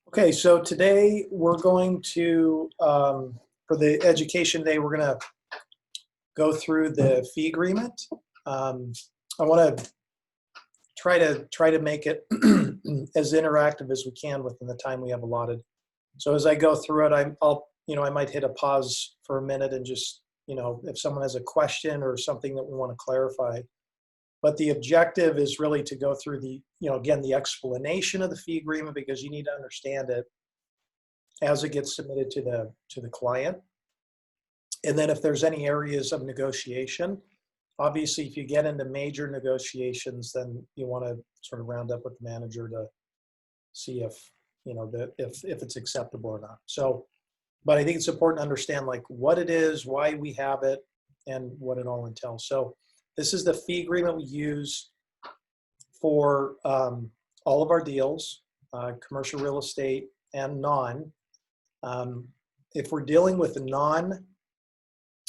Okay, so today we're going to, for the education day, we're going to go through the fee agreement. I want to try to make it as interactive as we can within the time we have allotted. So as I go through it, I might hit a pause for a minute and just, if someone has a question or something that we want to clarify. But the objective is really to go through again, the explanation of the fee agreement, because you need to understand it as it gets submitted to the client. And then if there's any areas of negotiation, obviously if you get into major negotiations, then you want to sort of round up with the manager to see if if it's acceptable or not. So, but I think it's important to understand like what it is, why we have it, and what it all entails. So this is the fee agreement we use for all of our deals, commercial real estate and non. If we're dealing with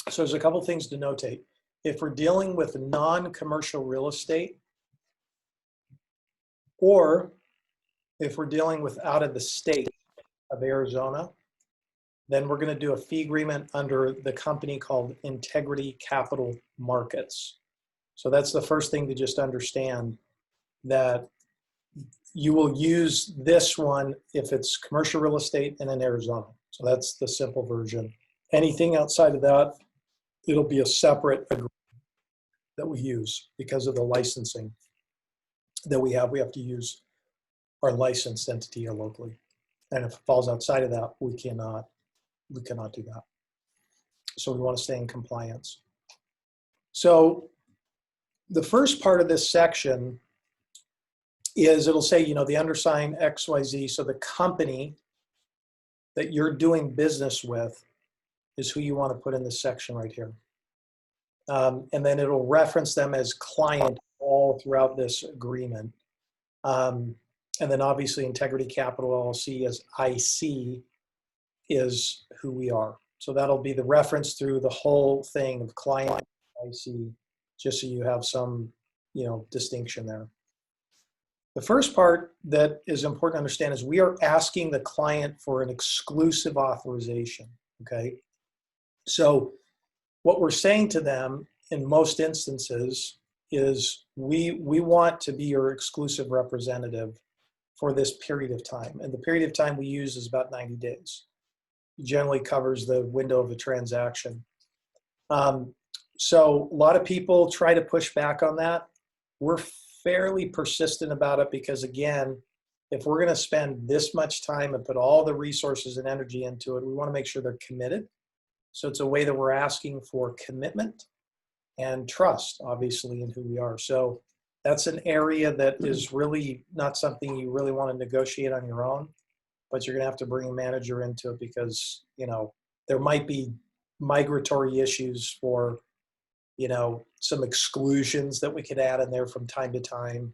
so there's a couple things to notate. If we're dealing with non-commercial real estate, or if we're dealing with out of the state of Arizona, then we're going to do a fee agreement under the company called Integrity Capital Markets. So that's the first thing to just understand, that you will use this one if it's commercial real estate and in Arizona. So that's the simple version. Anything outside of that, it'll be a separate agreement that we use because of the licensing that we have. We have to use our licensed entity here locally. And if it falls outside of that, we cannot do that. So we want to stay in compliance. So the first part of this section is it'll say, the undersigned XYZ. So the company that you're doing business with is who you want to put in this section right here. And then it'll reference them as client all throughout this agreement. And then obviously Integrity Capital LLC as IC is who we are. So that'll be the reference through the whole thing of client IC, just so you have some, distinction there. The first part that is important to understand is we are asking the client for an exclusive authorization, okay? So what we're saying to them in most instances is we want to be your exclusive representative for this period of time. And the period of time we use is about 90 days. It generally covers the window of a transaction. So a lot of people try to push back on that. We're fairly persistent about it because, again, if we're going to spend this much time and put all the resources and energy into it, we want to make sure they're committed. So it's a way that we're asking for commitment and trust, obviously, in who we are. So that's an area that is really not something you really want to negotiate on your own, but you're going to have to bring a manager into it because, there might be migratory issues for, some exclusions that we could add in there from time to time.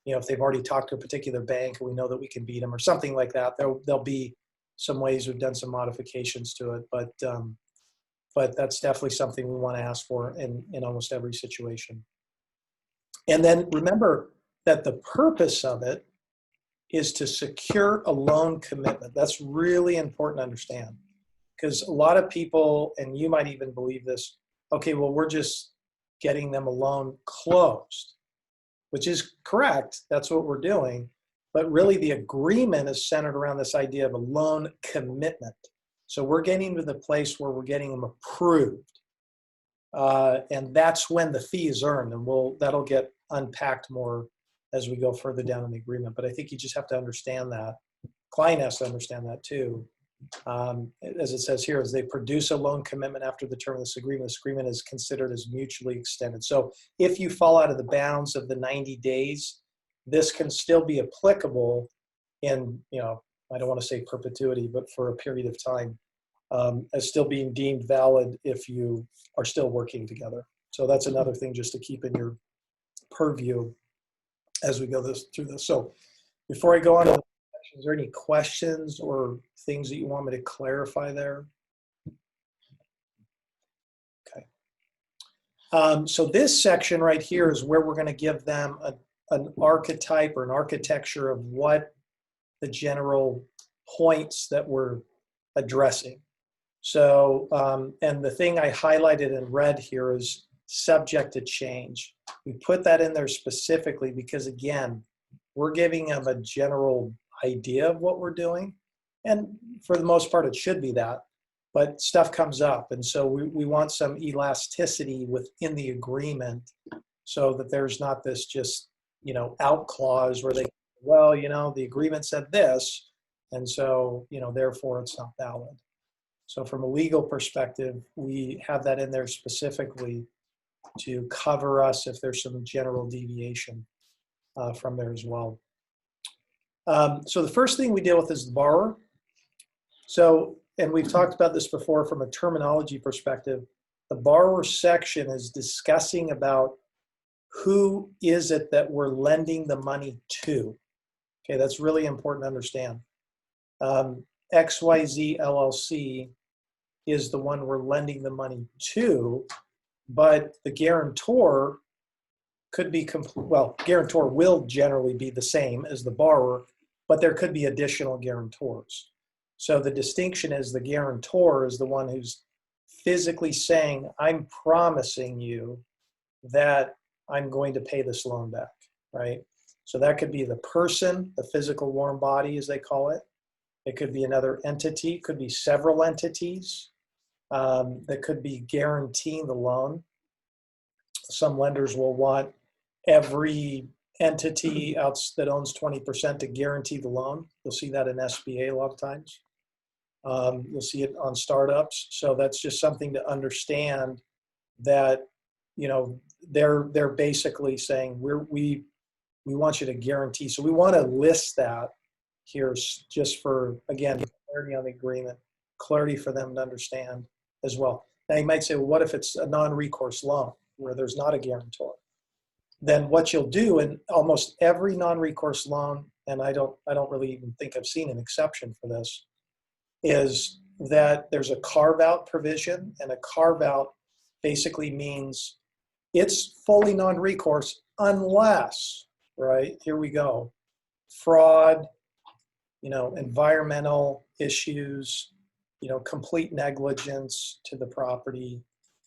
If they've already talked to a particular bank and we know that we can beat them or something like that, there'll be some ways we've done some modifications to it. But that's definitely something we want to ask for in almost every situation. And then remember that the purpose of it is to secure a loan commitment. That's really important to understand, because a lot of people, and you might even believe this, okay, well, we're just getting them a loan closed, which is correct. That's what we're doing. But really the agreement is centered around this idea of a loan commitment. So we're getting to the place where we're getting them approved. And that's when the fee is earned, and that'll get unpacked more as we go further down in the agreement. But I think you just have to understand that. Client has to understand that too. As it says here, as they produce a loan commitment after the term of this agreement is considered as mutually extended. So if you fall out of the bounds of the 90 days, this can still be applicable in, I don't want to say perpetuity, but for a period of time, as still being deemed valid if you are still working together. So that's another thing just to keep in your purview as we go through this. So before I go on to the section, is there any questions or things that you want me to clarify there? Okay. So this section right here is where we're going to give them an archetype or an architecture of what the general points that we're addressing. So, and the thing I highlighted in red here is subject to change. We put that in there specifically because, again, we're giving them a general idea of what we're doing. And for the most part, it should be that. But stuff comes up. And so we want some elasticity within the agreement so that there's not this just, out clause where they, well, the agreement said this. And so, therefore it's not valid. So from a legal perspective, we have that in there specifically to cover us if there's some general deviation from there as well. So the first thing we deal with is the borrower. So, and we've talked about this before from a terminology perspective, the borrower section is discussing about who is it that we're lending the money to. Okay, that's really important to understand. XYZ LLC is the one we're lending the money to, but the guarantor could be, guarantor will generally be the same as the borrower, but there could be additional guarantors. So the distinction is the guarantor is the one who's physically saying, I'm promising you that I'm going to pay this loan back, right? So that could be the person, the physical warm body as they call it. It could be another entity, could be several entities that could be guaranteeing the loan. Some lenders will want every entity else that owns 20% to guarantee the loan. You'll see that in SBA a lot of times. You'll see it on startups. So that's just something to understand that, they're basically saying we want you to guarantee. So we want to list that here just for, again, clarity on the agreement, clarity for them to understand as well. Now you might say, well, what if it's a non-recourse loan where there's not a guarantor? Then what you'll do in almost every non-recourse loan, and I don't really even think I've seen an exception for this, is that there's a carve-out provision, and a carve-out basically means it's fully non-recourse unless, right, here we go, fraud, environmental issues, complete negligence to the property,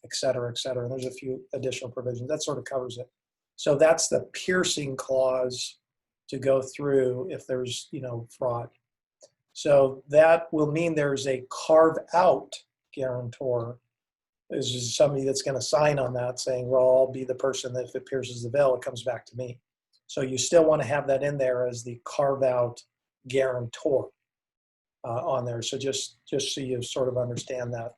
et cetera, et cetera. And there's a few additional provisions. That sort of covers it. So that's the piercing clause to go through if there's, fraud. So that will mean there's a carve-out guarantor. This is somebody that's going to sign on that saying, well, I'll be the person that if it pierces the veil, it comes back to me. So you still want to have that in there as the carve-out guarantor on there. So just so you sort of understand that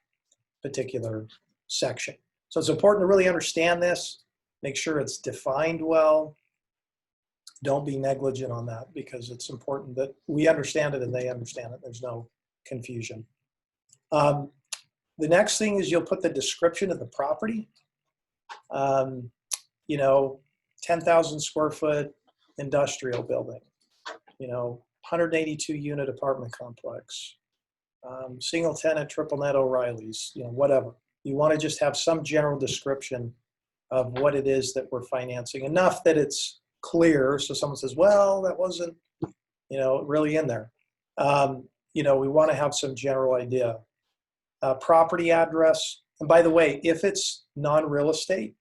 particular section. So it's important to really understand this, make sure it's defined well. Don't be negligent on that because it's important that we understand it and they understand it. There's no confusion. The next thing is you'll put the description of the property. 10,000 square foot industrial building, 182 unit apartment complex, single tenant, triple net O'Reilly's, whatever. You want to just have some general description of what it is that we're financing, enough that it's clear. So someone says, well, that wasn't, really in there. We want to have some general idea. Property address. And by the way, if it's non-real estate,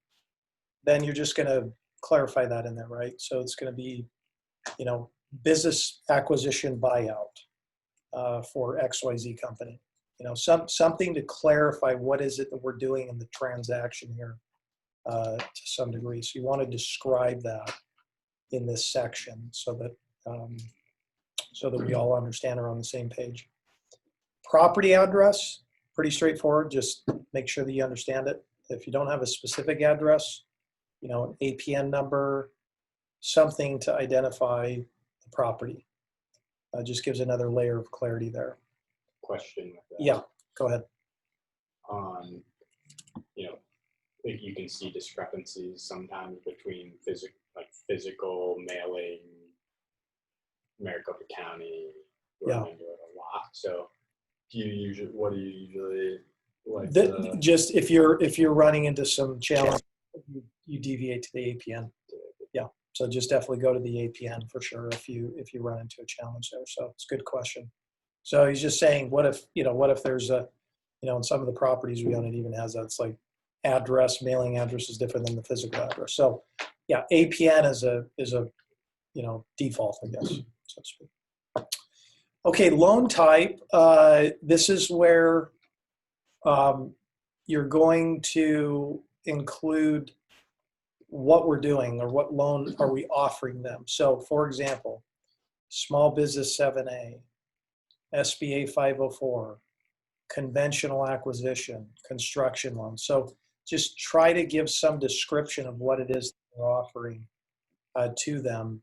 then you're just going to clarify that in there, right? So it's going to be, business acquisition buyout for XYZ company. Something to clarify what is it that we're doing in the transaction here to some degree. So you want to describe that in this section so that we all understand are on the same page. Property address, pretty straightforward. Just make sure that you understand it. If you don't have a specific address, an APN number, something to identify the property. Just gives another layer of clarity there. Question with that. Yeah, go ahead. Like you can see discrepancies sometimes between physical mailing, Maricopa County, Yeah. into it a lot. So what do you usually like? Just if you're running into some challenge, you deviate to the APN. Yeah. So just definitely go to the APN for sure if you run into a challenge there. So it's a good question. So he's just saying, what if there's a, in some of the properties we own, it even has that. It's like address, mailing address is different than the physical address. So yeah, APN is a default, I guess, so to speak. Okay, loan type. This is where you're going to include what we're doing or what loan are we offering them. So for example, small business 7A, SBA 504, conventional acquisition, construction loan. So just try to give some description of what it is we're offering to them.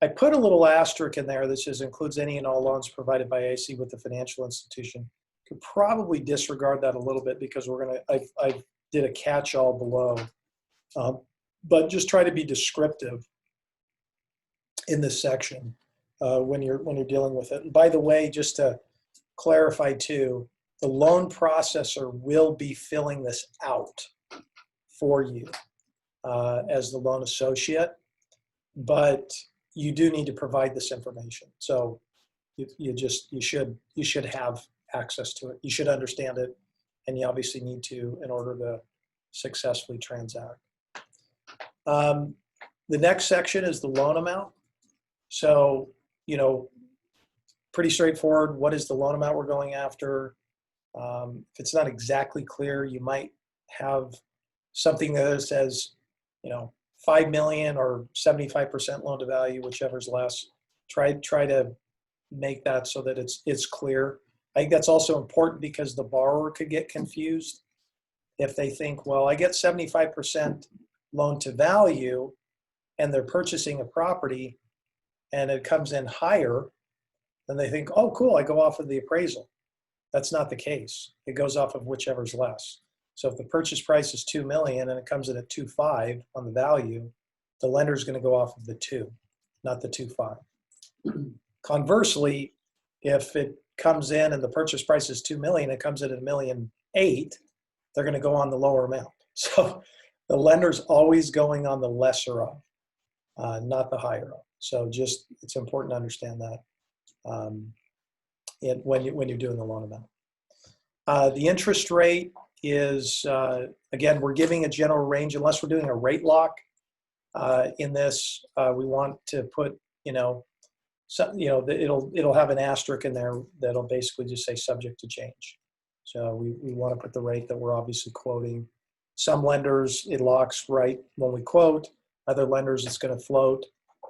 I put a little asterisk in there that says includes any and all loans provided by AC with the financial institution. Could probably disregard that a little bit because I did a catch-all below, but just try to be descriptive in this section when you're dealing with it. And by the way, just to clarify too, the loan processor will be filling this out for you as the loan associate, but you do need to provide this information. So you should have access to it. You should understand it, and you obviously need to in order to successfully transact. The next section is the loan amount. So, pretty straightforward. What is the loan amount we're going after? If it's not exactly clear, you might have something that says, 5 million or 75% loan to value, whichever's less. Try to make that so that it's clear. I think that's also important because the borrower could get confused if they think, well, I get 75% loan to value and they're purchasing a property and it comes in higher, then they think, oh, cool, I go off of the appraisal. That's not the case. It goes off of whichever's less. So if the purchase price is 2 million and it comes in at 2.5 on the value, the lender is going to go off of the 2, not the 2.5. Conversely, if it comes in and the purchase price is 2 million, it comes in at 1.8 million, they're going to go on the lower amount. So the lender's always going on the lesser of, not the higher of. So it's important to understand that when you're doing the loan amount. The interest rate is, again, we're giving a general range unless we're doing a rate lock in this. We want to put, it'll have an asterisk in there that'll basically just say subject to change. So we want to put the rate that we're obviously quoting. Some lenders, it locks right when we quote. Other lenders, it's going to float.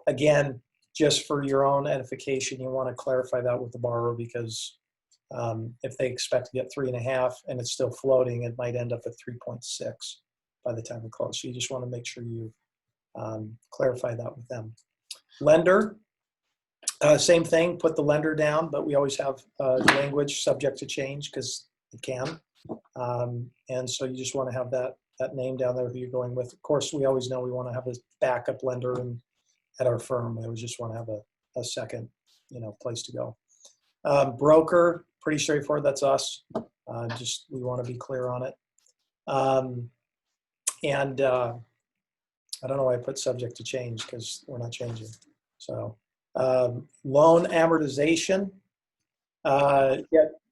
Again, just for your own edification, you want to clarify that with the borrower because if they expect to get 3.5 and it's still floating, it might end up at 3.6 by the time we close. So you just want to make sure you clarify that with them. Lender, same thing, put the lender down, but we always have language subject to change because it can. And so you just want to have that name down there who you're going with. Of course, we always know we want to have a backup lender and at our firm. We always just want to have a second, place to go. Broker, pretty straightforward. That's us. We want to be clear on it. And I don't know why I put subject to change because we're not changing. So loan amortization.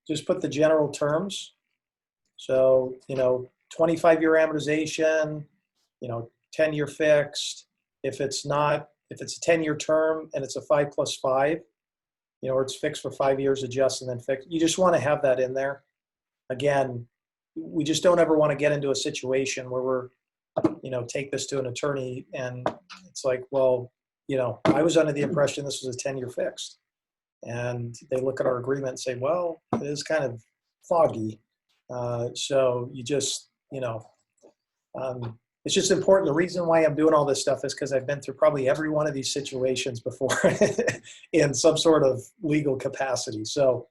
Just put the general terms. So, 25-year amortization, 10-year fixed. If it's a 10-year term and it's a 5 + 5, or it's fixed for 5 years, adjust and then fixed. You just want to have that in there. Again, we just don't ever want to get into a situation where we're, take this to an attorney and it's like, well, I was under the impression this was a 10-year fixed. And they look at our agreement and say, well, it is kind of foggy. So you just, it's just important. The reason why I'm doing all this stuff is because I've been through probably every one of these situations before in some sort of legal capacity. So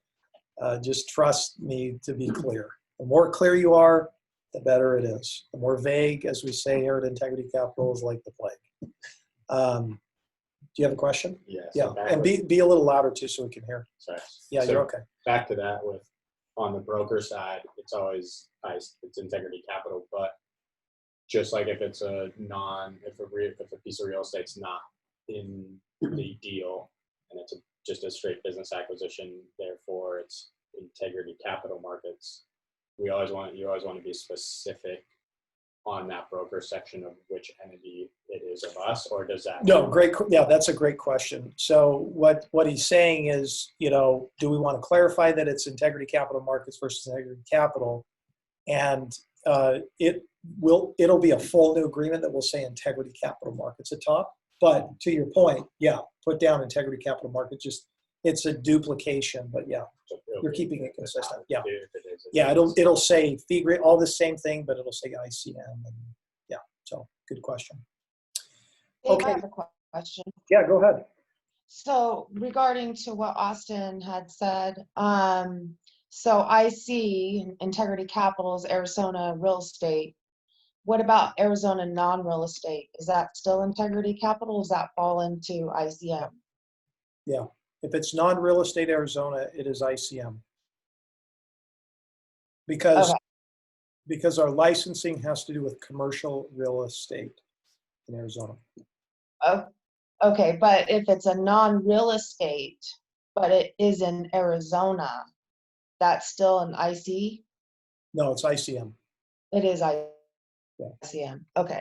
just trust me to be clear. The more clear you are, the better it is. The more vague, as we say here at Integrity Capital, is like the plague. Do you have a question? Yes. Yeah, and be a little louder too so we can hear. Sorry. Yeah, So you're okay. Back to that on the broker side, it's always nice. It's Integrity Capital, but just like if it's if a piece of real estate's not in the deal and it's just a straight business acquisition, therefore it's integrity capital markets, you always want to be specific on that broker section of which entity it is of us, or does that? No, great. Yeah, that's a great question. So what he's saying is, do we want to clarify that it's Integrity Capital Markets versus Integrity Capital? And it'll be a full new agreement that will say Integrity Capital Markets at top. But to your point, yeah, put down Integrity Capital Markets. Just it's a duplication, but yeah, you're keeping it consistent. Yeah, yeah. It'll say fee grade, all the same thing, but it'll say ICM. And yeah, so good question. Okay. I have a question. Yeah, go ahead. So regarding to what Austin had said, so I see Integrity Capital's Arizona real estate. What about Arizona non-real estate? Is that still Integrity Capital? Does that fall into ICM? Yeah, if it's non-real estate Arizona, it is ICM. Because our licensing has to do with commercial real estate in Arizona. Oh, okay, but if it's a non-real estate, but it is in Arizona, that's still an IC? No, it's ICM. It is ICM. Yeah. Okay.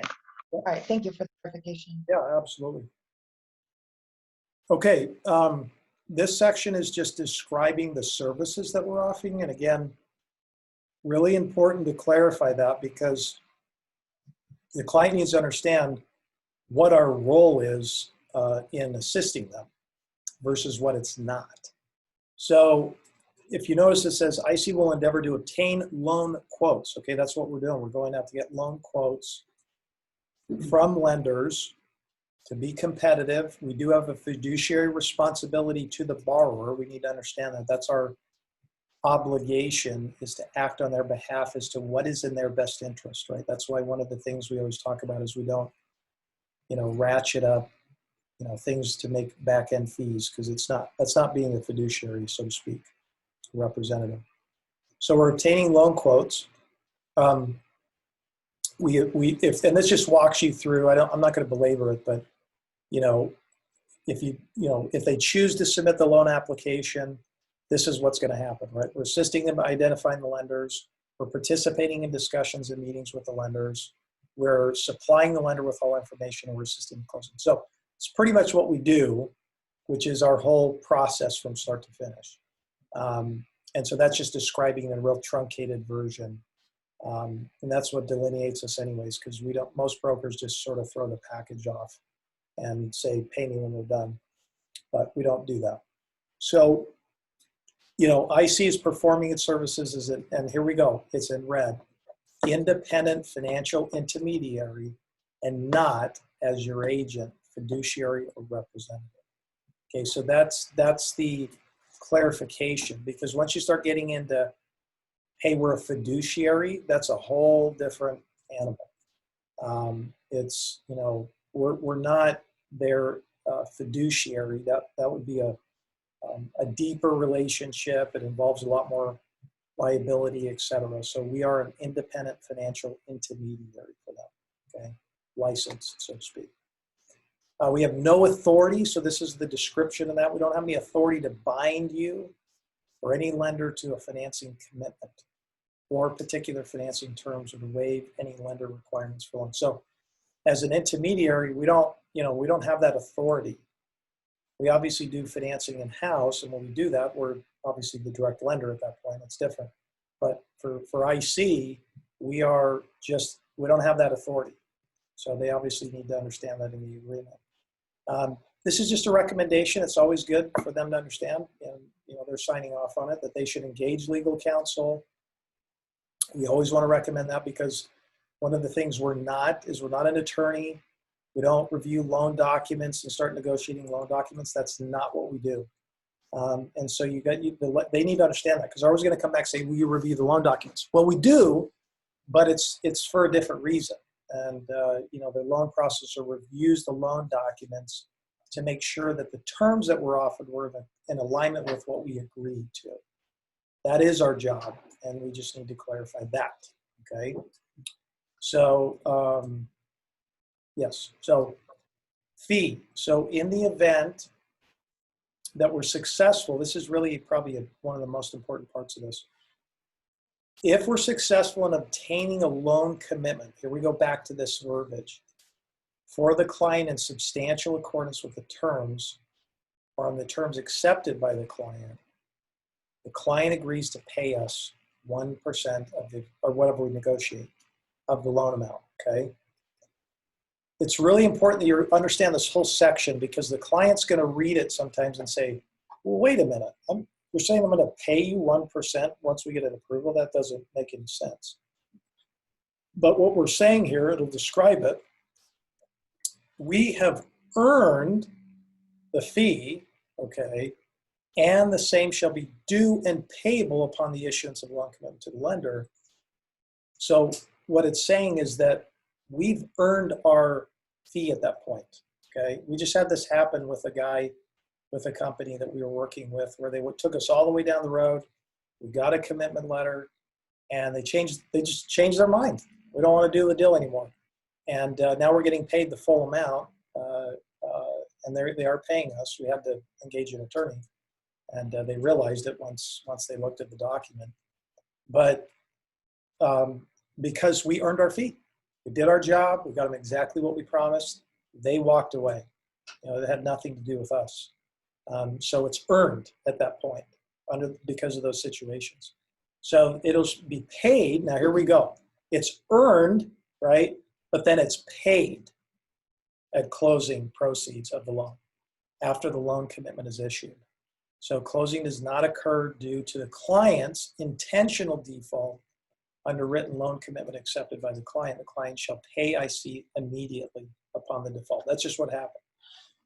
All right. Thank you for the clarification. Yeah, absolutely. Okay. This section is just describing the services that we're offering. And again, really important to clarify that because the client needs to understand what our role is in assisting them versus what it's not. So if you notice, it says IC will endeavor to obtain loan quotes. Okay, that's what we're doing. We're going out to get loan quotes from lenders to be competitive. We do have a fiduciary responsibility to the borrower. We need to understand that that's our obligation, is to act on their behalf as to what is in their best interest, right? That's why one of the things we always talk about is we don't, ratchet up, things to make back-end fees, because that's not being a fiduciary, so to speak, representative. So we're obtaining loan quotes. And this just walks you through. I'm not going to belabor it, but if they choose to submit the loan application, this is what's going to happen, right? We're assisting them by identifying the lenders. We're participating in discussions and meetings with the lenders. We're supplying the lender with all information, and we're assisting in closing. So it's pretty much what we do, which is our whole process from start to finish. And so that's just describing a real truncated version. And that's what delineates us anyways, because most brokers just sort of throw the package off and say, pay me when we're done. But we don't do that. So, IC is performing its services and here we go, it's in red, independent financial intermediary and not as your agent, fiduciary, or representative. Okay, so that's the clarification, because once you start getting into, hey, we're a fiduciary, that's a whole different animal. It's, we're not their fiduciary. That would be a deeper relationship. It involves a lot more liability, et cetera. So we are an independent financial intermediary for them, okay? Licensed, so to speak. We have no authority, so this is the description of that. We don't have any authority to bind you or any lender to a financing commitment or particular financing terms or to waive any lender requirements for loans. So as an intermediary, we don't have that authority. We obviously do financing in-house, and when we do that, we're obviously the direct lender at that point. It's different. But for IC, we don't have that authority. So they obviously need to understand that in the agreement. This is just a recommendation. It's always good for them to understand, and they're signing off on it, that they should engage legal counsel. We always want to recommend that, because one of the things we're not an attorney. We don't review loan documents and start negotiating loan documents. That's not what we do. And so they need to understand that, because they're always going to come back and say, will you review the loan documents? Well, we do, but it's for a different reason. And the loan processor reviews the loan documents to make sure that the terms that were offered were in alignment with what we agreed to. That is our job, and we just need to clarify that, okay? So, yes, so fee. So in the event that we're successful, this is really probably one of the most important parts of this. If we're successful in obtaining a loan commitment, here we go back to this verbiage, for the client in substantial accordance with the terms or on the terms accepted by the client agrees to pay us 1% of the, or whatever we negotiate, of the loan amount, okay? It's really important that you understand this whole section because the client's gonna read it sometimes and say, well, wait a minute, you're saying I'm gonna pay you 1% once we get an approval? That doesn't make any sense. But what we're saying here, it'll describe it. We have earned the fee, okay, and the same shall be due and payable upon the issuance of loan commitment to the lender. So what it's saying is that we've earned our fee at that point, okay? We just had this happen with a guy, with a company that we were working with where they took us all the way down the road. We got a commitment letter and they just changed their mind. We don't want to do the deal anymore. And now we're getting paid the full amount and they are paying us. We had to engage an attorney. And they realized it once they looked at the document. But because we earned our fee, we did our job, we got them exactly what we promised, they walked away. You know, it had nothing to do with us. So it's earned at that point because of those situations. So it'll be paid. Now here we go. It's earned, right? But then it's paid at closing proceeds of the loan after the loan commitment is issued. So closing does not occur due to the client's intentional default under written loan commitment accepted by the client. The client shall pay IC immediately upon the default. That's just what happened.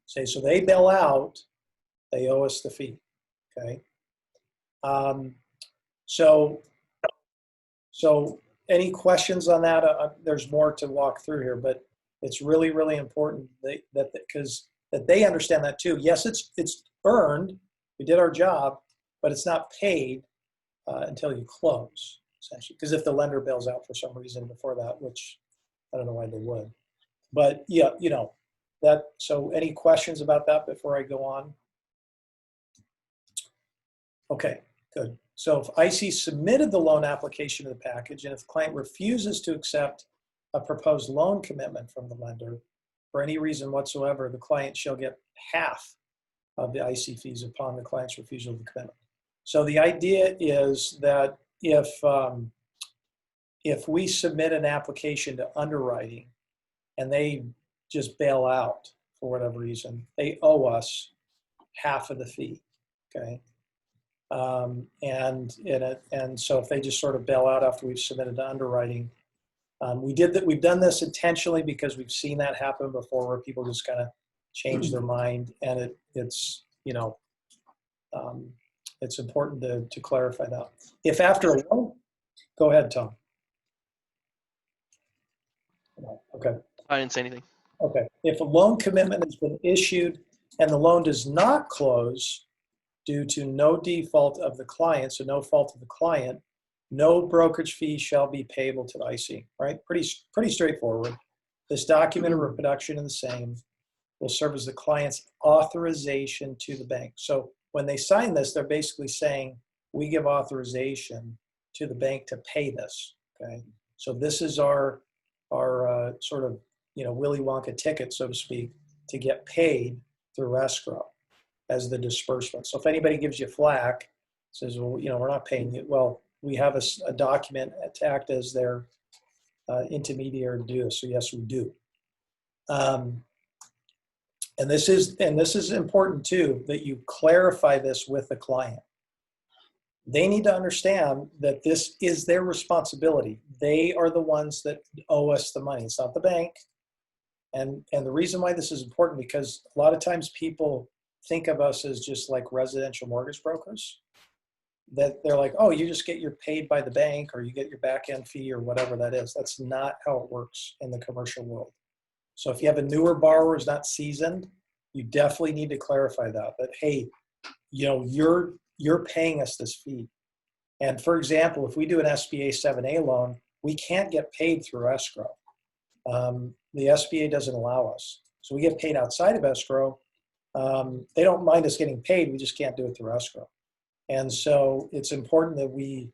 Say, so they bail out, they owe us the fee, okay? So any questions on that? There's more to walk through here, but it's really, really important that they understand that too. Yes, it's earned. We did our job, but it's not paid until you close, essentially. Because if the lender bails out for some reason before that, which I don't know why they would. But yeah, you know, that. So any questions about that before I go on? Okay, good. So if IC submitted the loan application to the package, and if the client refuses to accept a proposed loan commitment from the lender for any reason whatsoever, the client shall get half of the IC fees upon the client's refusal of the commitment. So the idea is that if we submit an application to underwriting and they just bail out for whatever reason, they owe us half of the fee, okay? And so if they just sort of bail out after we've submitted to underwriting, we've done this intentionally because we've seen that happen before where people just kind of change their mind, and it's you know, it's important to clarify that. If after a loan, go ahead, Tom. Okay. I didn't say anything. Okay. If a loan commitment has been issued and the loan does not close due to no default of the client, so no fault of the client, no brokerage fee shall be payable to the IC, right? Pretty straightforward. This document or reproduction of the same will serve as the client's authorization to the bank. So when they sign this, they're basically saying, we give authorization to the bank to pay this, okay? So this is our sort of, you know, Willy Wonka ticket, so to speak, to get paid through escrow as the disbursement. So if anybody gives you flack, says, well, you know, we're not paying you. Well, we have a document to act as their intermediary to do this. So yes, we do. And this is important too, that you clarify this with the client. They need to understand that this is their responsibility. They are the ones that owe us the money. It's not the bank. And the reason why this is important, because a lot of times people think of us as just like residential mortgage brokers. That they're like, oh, you just get your paid by the bank or you get your back end fee or whatever that is. That's not how it works in the commercial world. So if you have a newer borrower who's not seasoned, you definitely need to clarify that, hey, you know, you're paying us this fee. And for example, if we do an SBA 7A loan, we can't get paid through escrow. The SBA doesn't allow us. So we get paid outside of escrow They don't mind us getting paid, we just can't do it through escrow. And so it's important that we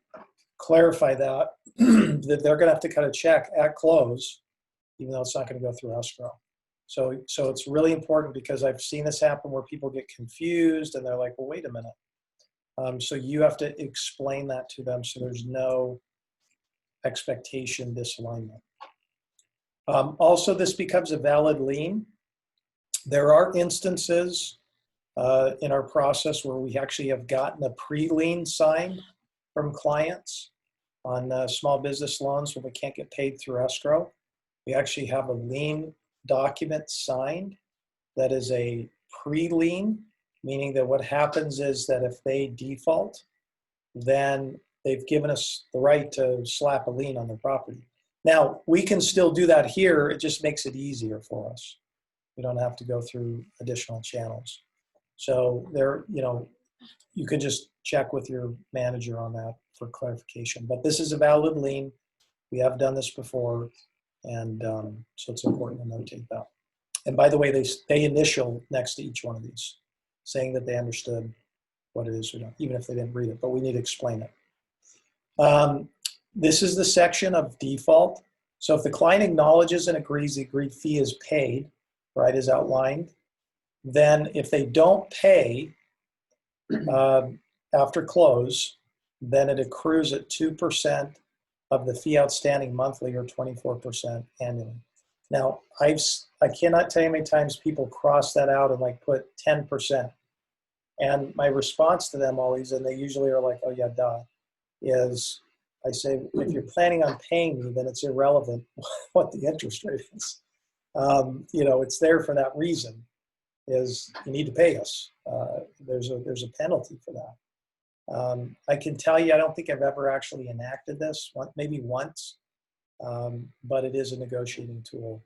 clarify that, that they're gonna have to cut a check at close, even though it's not gonna go through escrow. So it's really important, because I've seen this happen where people get confused and they're like, well, wait a minute. So you have to explain that to them so there's no expectation disalignment. Also, this becomes a valid lien. There are instances in our process where we actually have gotten a pre-lien signed from clients on small business loans when we can't get paid through escrow. We actually have a lien document signed that is a pre-lien, meaning that what happens is that if they default, then they've given us the right to slap a lien on their property. Now, we can still do that here. It just makes it easier for us. We don't have to go through additional channels. So there, you can just check with your manager on that for clarification. But this is a valid lien. We have done this before, and so it's important to notate that. And by the way, they initial next to each one of these, saying that they understood what it is, even if they didn't read it, but we need to explain it. This is the section of default. So if the client acknowledges and agrees the agreed fee is paid, right, as outlined, then if they don't pay after close, then it accrues at 2% of the fee outstanding monthly, or 24% annually. Now, I cannot tell you how many times people cross that out and like put 10%. And my response to them always, and they usually are like, oh yeah, duh, is I say, if you're planning on paying me, then it's irrelevant what the interest rate is. It's there for that reason, is you need to pay us. There's a penalty for that. I can tell you, I don't think I've ever actually enacted this, maybe once, but it is a negotiating tool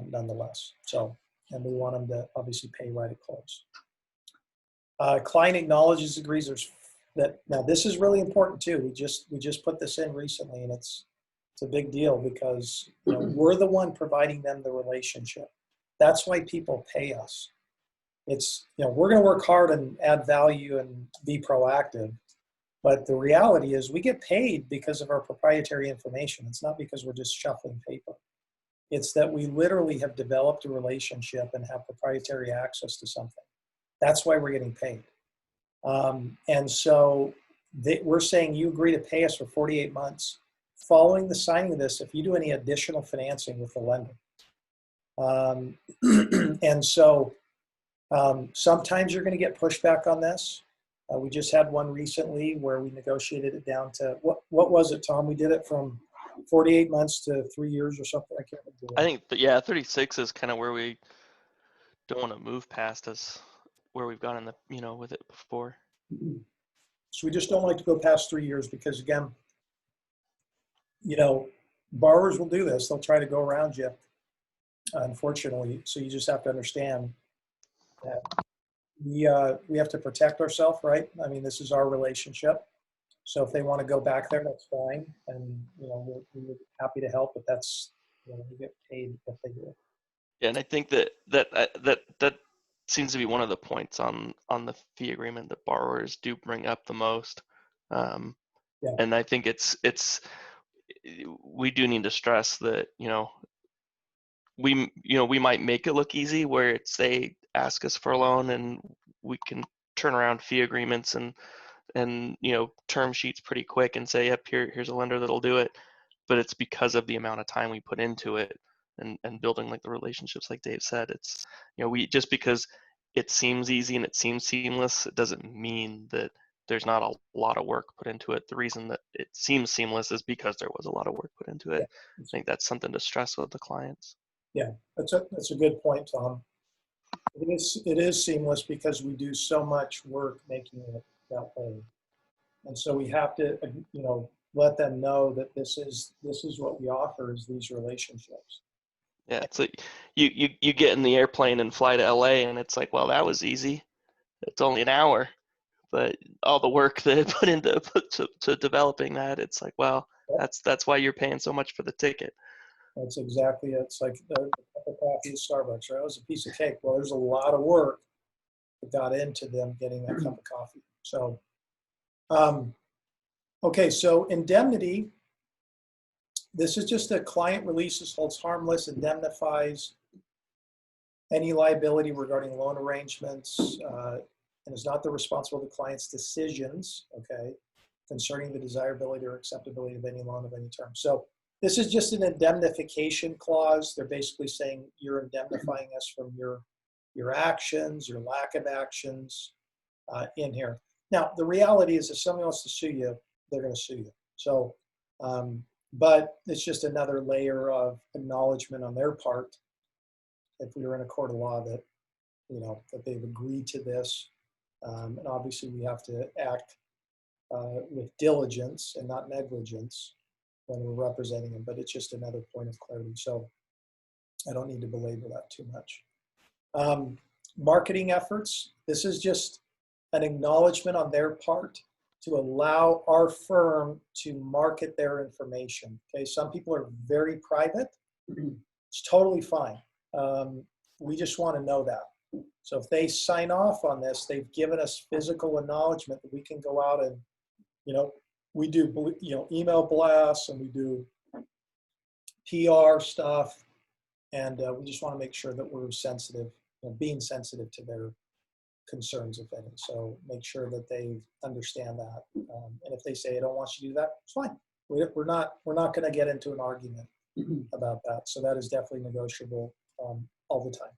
nonetheless. So, and we want them to obviously pay right at close. Client acknowledges, agrees. Now this is really important too. We just put this in recently, and it's a big deal, because we're the one providing them the relationship. That's why people pay us. It's we're going to work hard and add value and be proactive, but the reality is we get paid because of our proprietary information. It's not because we're just shuffling paper. It's that we literally have developed a relationship and have proprietary access to something. That's why we're getting paid. And so we're saying you agree to pay us for 48 months. Following the signing of this, if you do any additional financing with the lender. And so sometimes you're going to get pushback on this. We just had one recently where we negotiated it down to, what was it, Tom? We did it from 48 months to 3 years or something. I can't remember. I think, yeah, 36 is kind of where we don't want to move past, as where we've gone in the, with it before. So we just don't like to go past 3 years, because again, borrowers will do this. They'll try to go around you, unfortunately. So you just have to understand that we have to protect ourselves, right? I mean, this is our relationship. So if they want to go back there, that's fine. And, we're happy to help, but that's, we get paid if they do it. Yeah, and I think that seems to be one of the points on the fee agreement that borrowers do bring up the most. Yeah. And I think we do need to stress that, we might make it look easy, where they ask us for a loan and we can turn around fee agreements and term sheets pretty quick and say, yep, here's a lender that'll do it. But it's because of the amount of time we put into it and building like the relationships, like Dave said. It's, we just because it seems easy and it seems seamless, it doesn't mean that there's not a lot of work put into it. The reason that it seems seamless is because there was a lot of work put into it. Yeah. I think that's something to stress with the clients. Yeah, that's a good point, Tom. It is seamless because we do so much work making it that way. And so we have to, let them know that this is what we offer, is these relationships. Yeah, it's like you get in the airplane and fly to LA, and it's like, well, that was easy. It's only an hour, but all the work that it put into to developing that, it's like, well, that's why you're paying so much for the ticket. That's exactly it. It's like the cup of coffee at Starbucks, right? It was a piece of cake. Well, there's a lot of work got into them getting that cup of coffee. So, okay, so indemnity. This is just a client releases, holds harmless, indemnifies any liability regarding loan arrangements, and is not the responsible of the client's decisions, okay, concerning the desirability or acceptability of any loan of any term. So this is just an indemnification clause. They're basically saying you're indemnifying us from your actions, your lack of actions in here. Now, the reality is if somebody wants to sue you, they're going to sue you. So, but it's just another layer of acknowledgement on their part, if we were in a court of law, that, you know, that they've agreed to this. And obviously we have to act with diligence and not negligence when we're representing them, but it's just another point of clarity. So I don't need to belabor that too much. Marketing efforts. This is just an acknowledgement on their part to allow our firm to market their information. Okay, some people are very private. It's totally fine. We just want to know that. So if they sign off on this, they've given us physical acknowledgement that we can go out and, you know, we do, you know, email blasts and we do PR stuff, and we just want to make sure that we're sensitive, you know, being sensitive to their concerns, if any. So make sure that they understand that. And if they say, I don't want you to do that, it's fine. We're not going to get into an argument about that. So that is definitely negotiable all the time.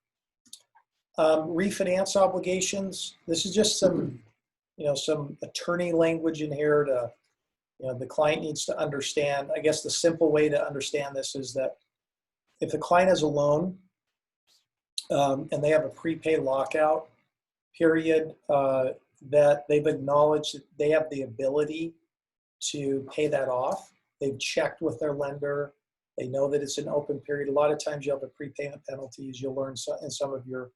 Refinance obligations. This is just some, you know, some attorney language in here to, you know, the client needs to understand. I guess the simple way to understand this is that if the client has a loan and they have a prepaid lockout period, that they've acknowledged that they have the ability to pay that off. They've checked with their lender. They know that it's an open period. A lot of times you'll have the prepayment penalties. You'll learn in some of your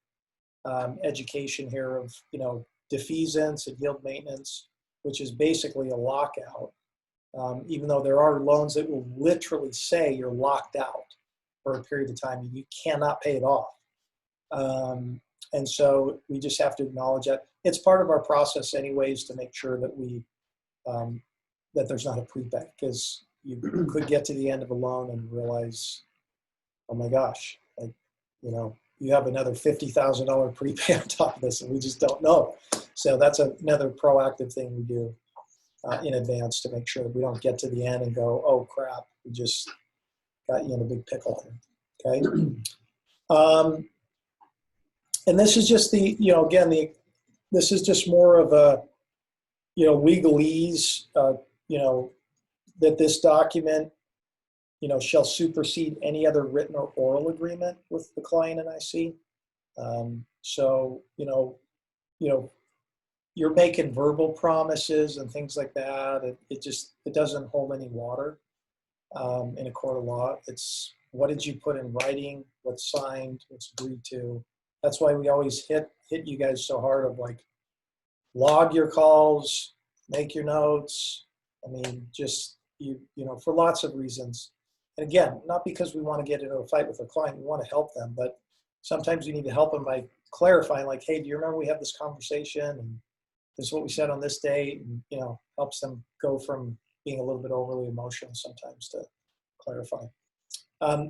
education here of, you know, defeasance and yield maintenance, which is basically a lockout. Even though there are loans that will literally say you're locked out for a period of time and you cannot pay it off. And so we just have to acknowledge that. It's part of our process anyways to make sure that we, that there's not a prepay, because you could get to the end of a loan and realize, oh my gosh, like, you know, you have another $50,000 prepay on top of this and we just don't know. So that's another proactive thing we do in advance to make sure that we don't get to the end and go, oh crap, we just got you in a big pickle here, okay? And this is just the, you know, again, this is just more of a, you know, legalese, you know, that this document, you know, shall supersede any other written or oral agreement with the client and IC. So, you know, you're making verbal promises and things like that. It doesn't hold any water in a court of law. It's what did you put in writing, what's signed, what's agreed to. That's why we always hit you guys so hard of like, log your calls, make your notes. I mean, just, you know, for lots of reasons. And again, not because we want to get into a fight with a client, we want to help them, but sometimes you need to help them by clarifying like, hey, do you remember we had this conversation and this is what we said on this date? And, you know, helps them go from being a little bit overly emotional sometimes to clarify.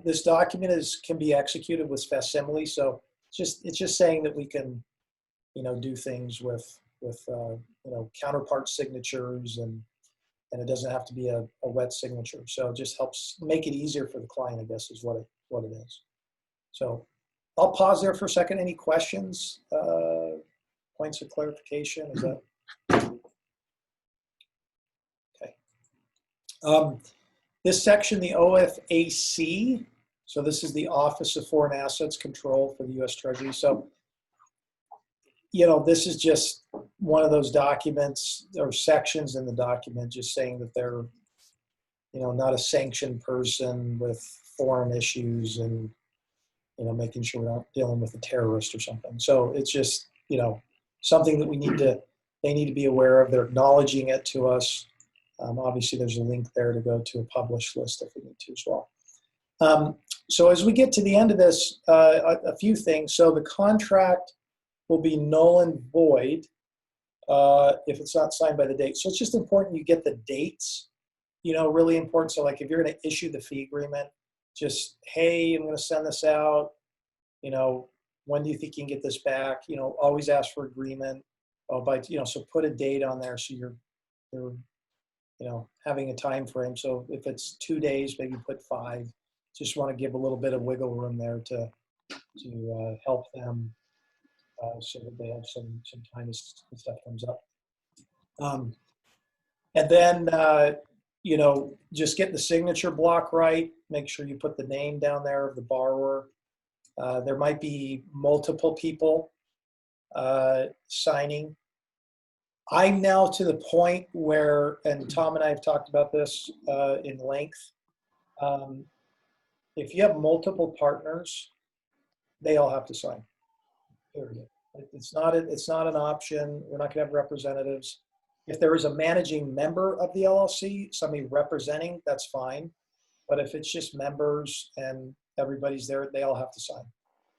This document can be executed with facsimile. So it's just saying that we can, you know, do things with you know, counterpart signatures and it doesn't have to be a wet signature. So it just helps make it easier for the client, I guess, is what it is. So I'll pause there for a second. Any questions, points of clarification? Is that okay? This section, the OFAC, so this is the Office of Foreign Assets Control for the U.S. Treasury. So, you know, this is just one of those documents or sections in the document just saying that they're, you know, not a sanctioned person with foreign issues and, you know, making sure we're not dealing with a terrorist or something. So it's just, you know, something that they need to be aware of. They're acknowledging it to us. Obviously, there's a link there to go to a published list if we need to as well. So as we get to the end of this, a few things. So the contract will be null and void if it's not signed by the date. So it's just important you get the dates, really important. So like if you're going to issue the fee agreement, just, hey, I'm going to send this out. When do you think you can get this back? Always ask for agreement. So put a date on there so you're having a time frame. So if it's 2 days, maybe put 5. Just want to give a little bit of wiggle room there to help them so that they have some time as stuff comes up. And then, just get the signature block right. Make sure you put the name down there of the borrower. There might be multiple people signing. I'm now to the point where, and Tom and I have talked about this in length, if you have multiple partners, they all have to sign, period. It's not an option. We're not going to have representatives. If there is a managing member of the LLC, somebody representing, that's fine. But if it's just members and everybody's there, they all have to sign.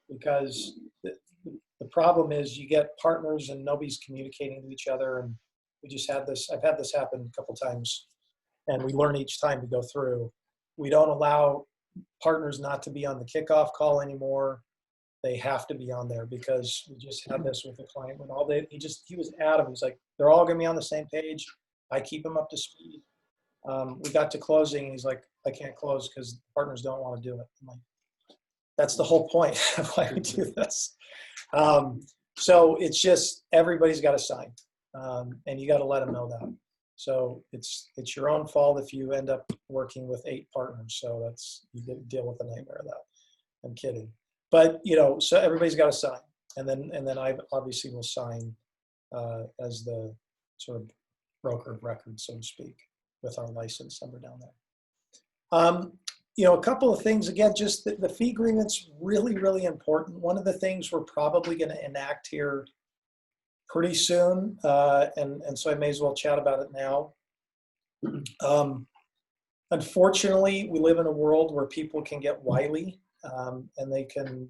Because the problem is you get partners and nobody's communicating with each other. And we just had this, I've had this happen a couple times, and we learn each time to go through. We don't allow partners not to be on the kickoff call anymore. They have to be on there, because we just had this with a client when he was adamant. He's like, they're all gonna be on the same page. I keep them up to speed. We got to closing and he's like, I can't close because partners don't want to do it. I'm like, that's the whole point of why we do this. So it's just, everybody's got to sign, and you got to let them know that. So it's your own fault if you end up working with 8 partners. So you deal with the nightmare of that. I'm kidding. But, so everybody's got to sign. And then I obviously will sign as the sort of broker of record, so to speak, with our license number down there. A couple of things, again, just the fee agreement's really, really important. One of the things we're probably going to enact here pretty soon, and so I may as well chat about it now. Unfortunately, we live in a world where people can get wily, and they can,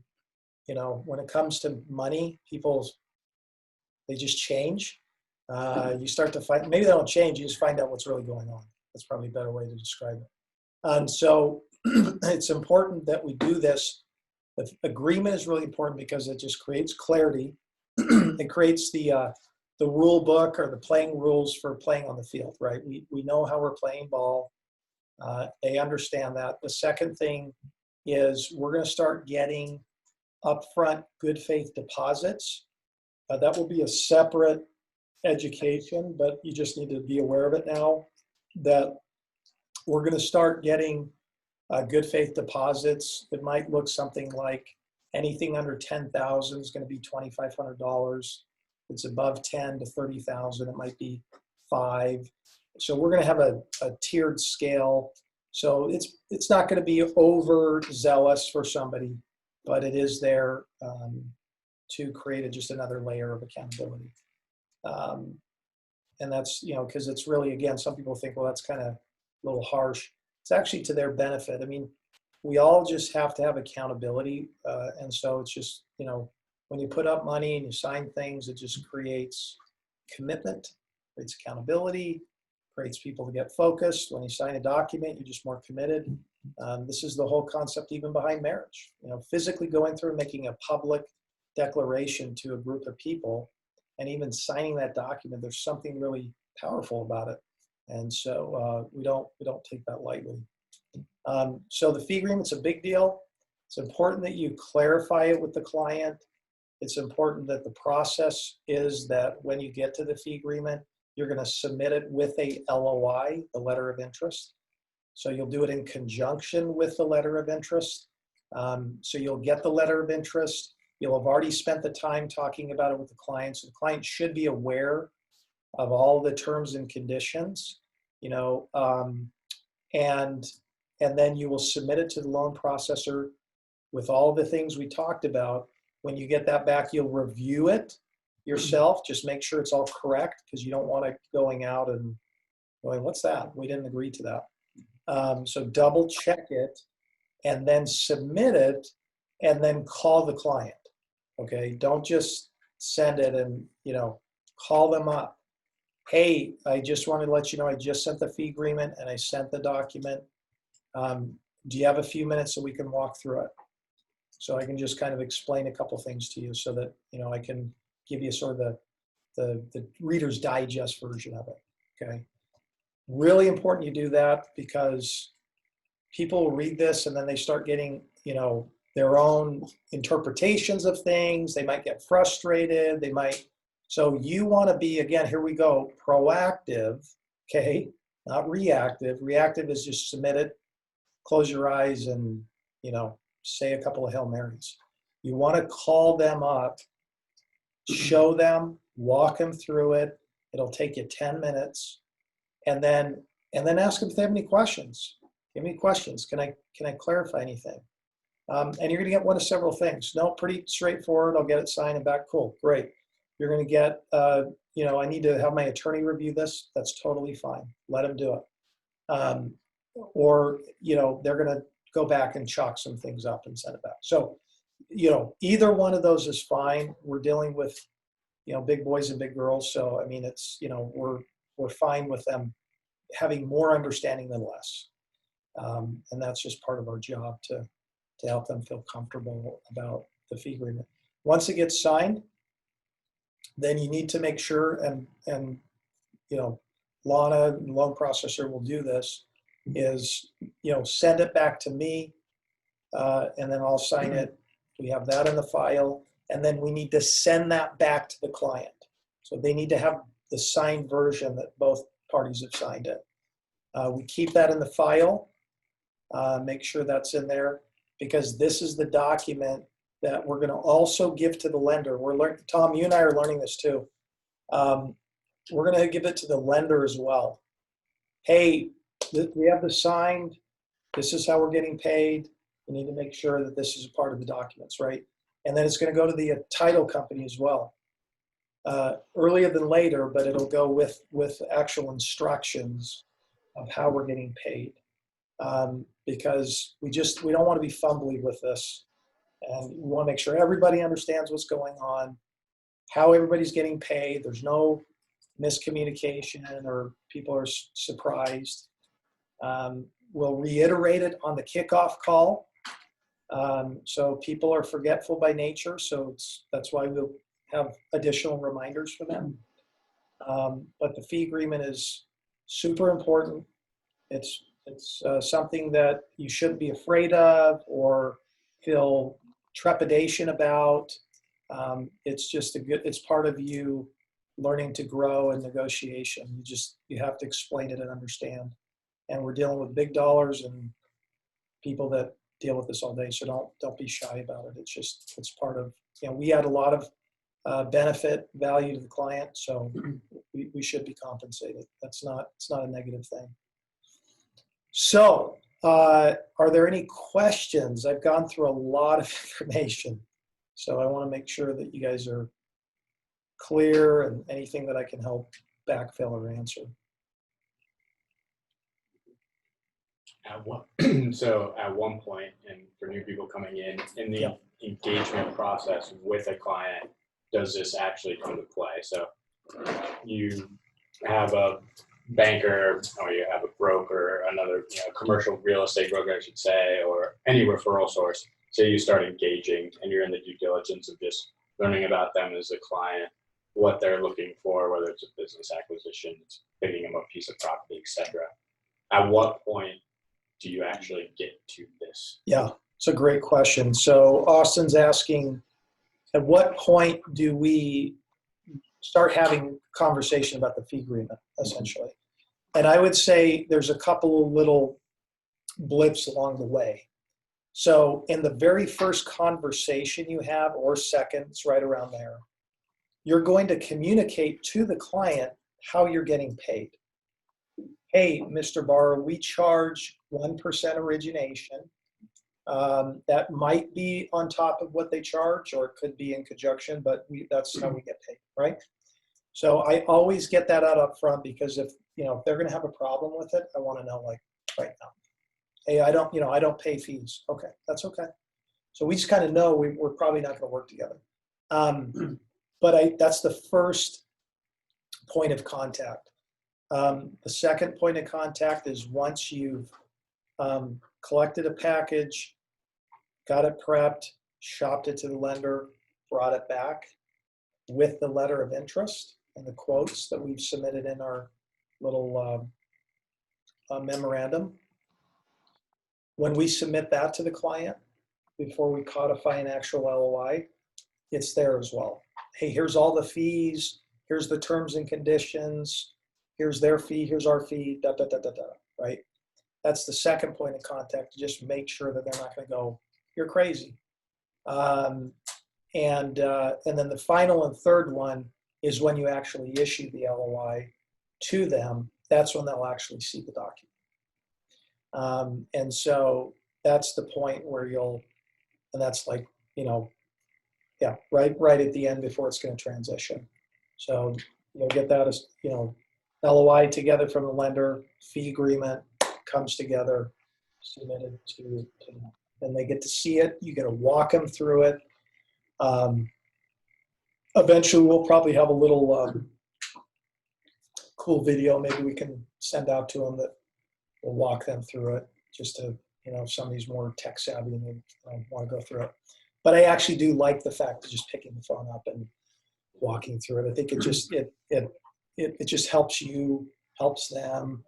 when it comes to money, they just change. You start to find, maybe they don't change, you just find out what's really going on. That's probably a better way to describe it. And so it's important that we do this. The agreement is really important because it just creates clarity. It creates the rule book or the playing rules for playing on the field, right? We know how we're playing ball. They understand that. The second thing is we're going to start getting upfront good faith deposits. That will be a separate education, but you just need to be aware of it now, that we're going to start getting good faith deposits. It might look something like anything under 10,000 is going to be $2,500. It's above 10 to 30,000, it might be 5. So we're going to have a tiered scale. So it's not going to be overzealous for somebody, but it is there to create just another layer of accountability. And that's, because it's really, again, some people think, well, that's kind of a little harsh. It's actually to their benefit. I mean, we all just have to have accountability. And so it's just, when you put up money and you sign things, it just creates commitment, creates accountability, creates people to get focused. When you sign a document, you're just more committed. This is the whole concept even behind marriage. Physically going through and making a public declaration to a group of people, and even signing that document, there's something really powerful about it. And so we don't take that lightly. So the fee agreement's a big deal. It's important that you clarify it with the client. It's important that the process is that when you get to the fee agreement, you're going to submit it with a LOI, the letter of interest. So you'll do it in conjunction with the letter of interest. So you'll get the letter of interest. You'll have already spent the time talking about it with the client. So the client should be aware of all the terms and conditions, and then you will submit it to the loan processor with all the things we talked about. When you get that back, you'll review it yourself. Just make sure it's all correct, because you don't want it going out and going, what's that? We didn't agree to that. So double check it and then submit it, and then call the client. Okay, don't just send it and, call them up. Hey, I just wanted to let you know, I just sent the fee agreement and I sent the document. Do you have a few minutes so we can walk through it? So I can just kind of explain a couple things to you so that, I can give you sort of the Reader's Digest version of it, okay? Really important you do that because people read this and then they start getting, their own interpretations of things. They might get frustrated. So you want to be, again, here we go, proactive, okay? Not reactive. Reactive is just submit it, close your eyes and, say a couple of Hail Marys. You want to call them up, show them, walk them through it. It'll take you 10 minutes. And then ask them if they have any questions. Give me questions. Can I clarify anything? And you're going to get one of several things. No, pretty straightforward. I'll get it signed and back. Cool, great. You're going to get, I need to have my attorney review this. That's totally fine. Let them do it. Or they're going to go back and chalk some things up and send it back. So, either one of those is fine. We're dealing with, big boys and big girls. So, I mean, it's, we're fine with them having more understanding than less. And that's just part of our job to help them feel comfortable about the fee agreement. Once it gets signed, then you need to make sure, and Lana, loan processor, will do this, is, send it back to me, and then I'll sign it. We have that in the file, and then we need to send that back to the client. So they need to have the signed version that both parties have signed it. We keep that in the file, make sure that's in there, because this is the document that we're going to also give to the lender. Tom, you and I are learning this too. We're going to give it to the lender as well. Hey, we have the signed. This is how we're getting paid. We need to make sure that this is a part of the documents, right? And then it's going to go to the title company as well. Earlier than later, but it'll go with actual instructions of how we're getting paid. Because we don't want to be fumbly with this. And we want to make sure everybody understands what's going on, how everybody's getting paid. There's no miscommunication or people are surprised. We'll reiterate it on the kickoff call. So people are forgetful by nature. So that's why we'll have additional reminders for them. But the fee agreement is super important. It's something that you shouldn't be afraid of or feel trepidation about. It's just it's part of you learning to grow in negotiation. You have to explain it and understand. And we're dealing with big dollars and people that deal with this all day. So don't be shy about it. It's part of, we add a lot of benefit value to the client. So we should be compensated. It's not a negative thing. So, are there any questions? I've gone through a lot of information, so I want to make sure that you guys are clear and anything that I can help backfill or answer. At one point, and for new people coming in the engagement process with a client, does this actually come to play? So you have a banker, or you have a broker, another commercial real estate broker, I should say, or any referral source. Say you start engaging and you're in the due diligence of just learning about them as a client, what they're looking for, whether it's a business acquisition, picking them a piece of property, etc. At what point do you actually get to this? Yeah, it's a great question. So Austin's asking, at what point do we start having conversation about the fee agreement, essentially? And I would say there's a couple of little blips along the way. So in the very first conversation you have, or second, it's right around there, you're going to communicate to the client how you're getting paid. Hey, Mr. Barr, we charge 1% origination. That might be on top of what they charge, or it could be in conjunction, but that's how we get paid, right? So I always get that out up front, because if they're going to have a problem with it, I want to know, like, right now. Hey, I don't pay fees. Okay, that's okay. So we just kind of know we're probably not going to work together. but that's the first point of contact. The second point of contact is once you've collected a package, got it prepped, shopped it to the lender, brought it back with the letter of interest and the quotes that we've submitted in our little memorandum. When we submit that to the client, before we codify an actual LOI, it's there as well. Hey, here's all the fees, here's the terms and conditions, here's their fee, here's our fee, da, da, da, da, da, right? That's the second point of contact, to just make sure that they're not gonna go, you're crazy. And then the final and third one is when you actually issue the LOI to them, that's when they'll actually see the document. And so that's the point where and that's like, yeah, right at the end before it's going to transition. So you'll get that as, LOI together from the lender, fee agreement comes together, submitted to them. Then they get to see it. You get to walk them through it. Eventually, we'll probably have a little cool video maybe we can send out to them that will walk them through it, just to, if somebody's more tech savvy and they want to go through it. But I actually do like the fact of just picking the phone up and walking through it. I think it just it just helps them.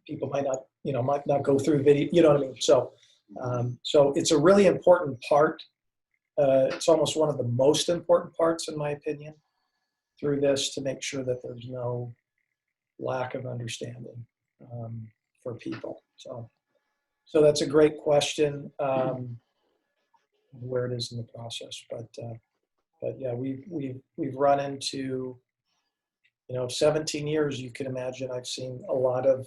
People might not go through video. You know what I mean? So so it's a really important part. It's almost one of the most important parts, in my opinion, through this, to make sure that there's no lack of understanding for people. So that's a great question, where it is in the process. But yeah, we've run into, 17 years. You can imagine I've seen a lot of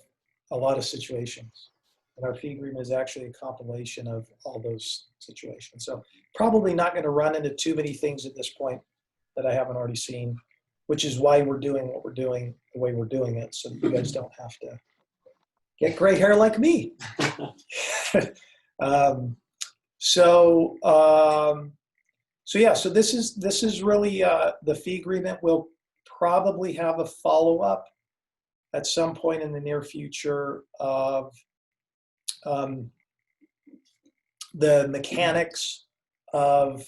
situations, and our fee agreement is actually a compilation of all those situations. So probably not going to run into too many things at this point that I haven't already seen, which is why we're doing what we're doing the way we're doing it, so that you guys don't have to get gray hair like me. So yeah, so this is really the fee agreement. We'll probably have a follow-up at some point in the near future of the mechanics of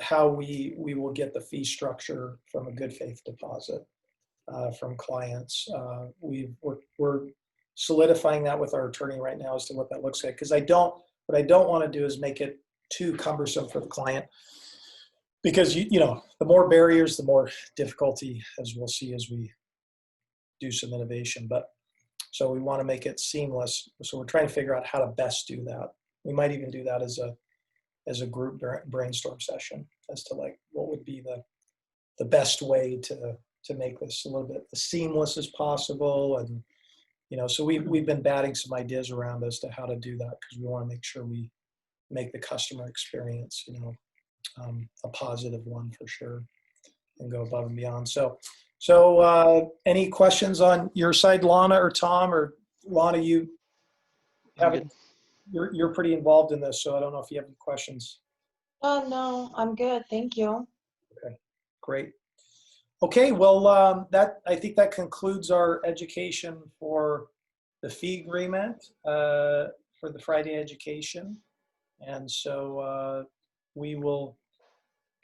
how we will get the fee structure from a good faith deposit from clients. We're solidifying that with our attorney right now as to what that looks like, because what I don't want to do is make it too cumbersome for the client, because the more barriers, the more difficulty, as we'll see as we do some innovation. But so we want to make it seamless. So we're trying to figure out how to best do that. We might even do that as a group brainstorm session as to like what would be the best way to make this a little bit as seamless as possible. And so we've been batting some ideas around as to how to do that, because we want to make sure we make the customer experience a positive one for sure, and go above and beyond. So any questions on your side, Lana or Tom? Or Lana, you're pretty involved in this, so I don't know if you have any questions. No, I'm good. Thank you. Okay, great. Okay, well, I think that concludes our education for the fee agreement for the Friday education. And so we will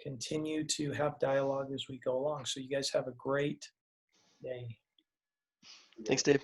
continue to have dialogue as we go along. So you guys have a great day. Thanks, Dave.